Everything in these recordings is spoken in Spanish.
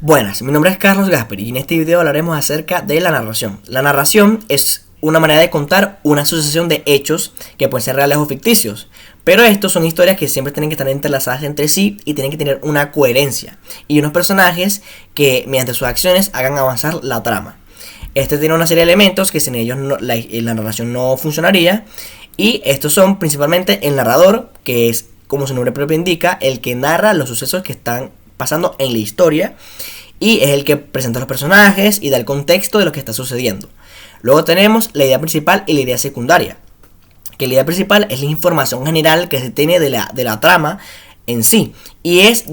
Buenas, mi nombre es Carlos Gasper y en este video hablaremos acerca de la narración. La narración es una manera de contar una sucesión de hechos que pueden ser reales o ficticios, pero estos son historias que siempre tienen que estar entrelazadas entre sí y tienen que tener una coherencia y unos personajes que mediante sus acciones hagan avanzar la trama. Este tiene una serie de elementos que sin ellos la narración no funcionaría, y estos son principalmente el narrador, que es, como su nombre propio indica, el que narra los sucesos que están pasando en la historia, y es el que presenta los personajes y da el contexto de lo que está sucediendo. Luego tenemos la idea principal y la idea secundaria, que la idea principal es la información general que se tiene de la trama en sí, y es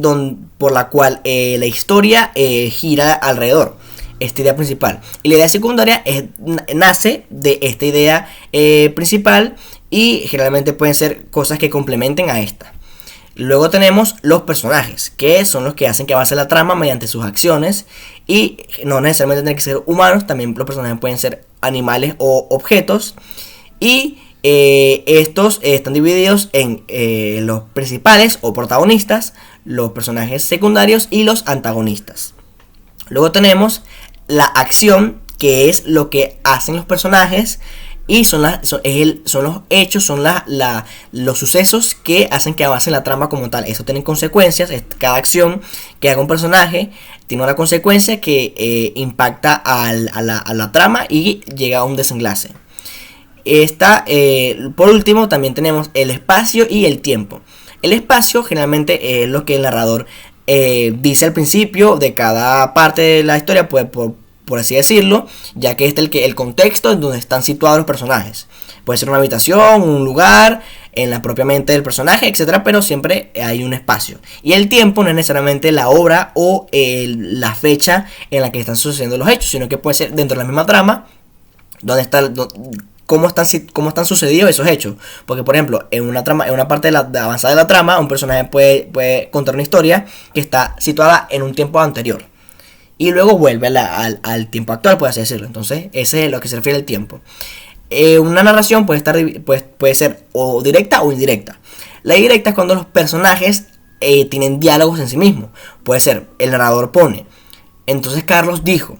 por la cual la historia gira alrededor. Esta idea principal, y la idea secundaria nace de esta idea principal, y generalmente pueden ser cosas que complementen a esta. Luego tenemos los personajes, que son los que hacen que avance la trama mediante sus acciones, y no necesariamente tienen que ser humanos, también los personajes pueden ser animales o objetos, y estos están divididos en los principales o protagonistas, los personajes secundarios y los antagonistas. Luego tenemos la acción, que es lo que hacen los personajes, y son los hechos, los sucesos que hacen que avance la trama como tal. Eso tiene consecuencias. Cada acción que haga un personaje tiene una consecuencia que impacta a la trama y llega a un desenlace. Por último, también tenemos el espacio y el tiempo. El espacio generalmente es lo que el narrador dice al principio de cada parte de la historia, por así decirlo, ya que este es el contexto en donde están situados los personajes. Puede ser una habitación, un lugar, en la propia mente del personaje, etcétera, pero siempre hay un espacio. Y el tiempo no es necesariamente la obra o la fecha en la que están sucediendo los hechos, sino que puede ser dentro de la misma trama cómo están sucedidos esos hechos. Porque, por ejemplo, en una parte de avanzada de la trama, un personaje puede contar una historia que está situada en un tiempo anterior y luego vuelve al tiempo actual, por así decirlo. Entonces, ese es lo que se refiere al tiempo. Una narración puede ser o directa o indirecta. La directa es cuando los personajes tienen diálogos en sí mismos. Puede ser, el narrador pone: entonces Carlos dijo,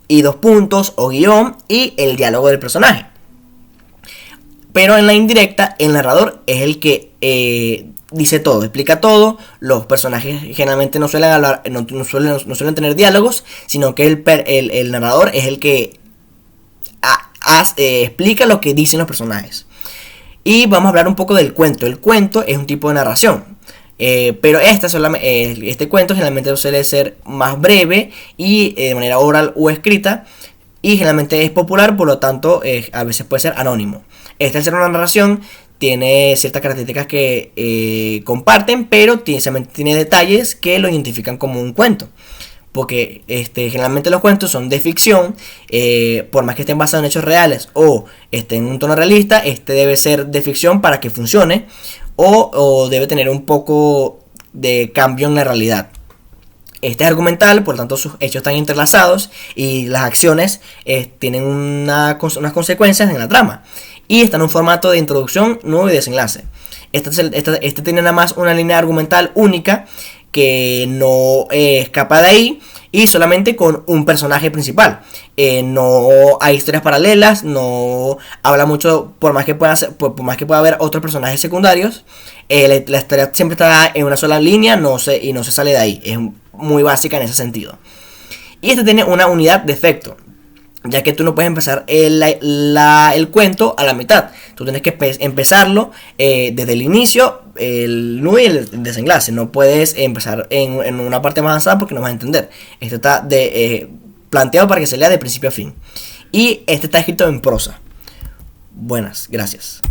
y dos puntos o guión, y el diálogo del personaje. Pero en la indirecta, el narrador es el que dice todo, explica todo. Los personajes generalmente no suelen hablar, no suelen tener diálogos, sino que el narrador es el que explica lo que dicen los personajes. Y vamos a hablar un poco del cuento. El cuento es un tipo de narración, pero este cuento generalmente suele ser más breve y de manera oral o escrita, y generalmente es popular, por lo tanto a veces puede ser anónimo. Al ser una narración, tiene ciertas características que comparten, pero tiene detalles que lo identifican como un cuento. Porque generalmente los cuentos son de ficción, por más que estén basados en hechos reales o estén en un tono realista, debe ser de ficción para que funcione, o debe tener un poco de cambio en la realidad. Este es argumental, por lo tanto sus hechos están entrelazados y las acciones tienen unas consecuencias en la trama. Y está en un formato de introducción, nudo y desenlace. Este tiene nada más una línea argumental única que no escapa de ahí, y solamente con un personaje principal. No hay historias paralelas, no habla mucho, por más que pueda haber otros personajes secundarios. La historia siempre está en una sola línea, y no se sale de ahí. Es muy básica en ese sentido. Y tiene una unidad de efecto, ya que tú no puedes empezar el cuento a la mitad. Tú tienes que empezarlo desde el inicio, el nudo y el desenlace. No puedes empezar en una parte más avanzada porque no vas a entender. Esto está planteado para que se lea de principio a fin. Y está escrito en prosa. Buenas, gracias.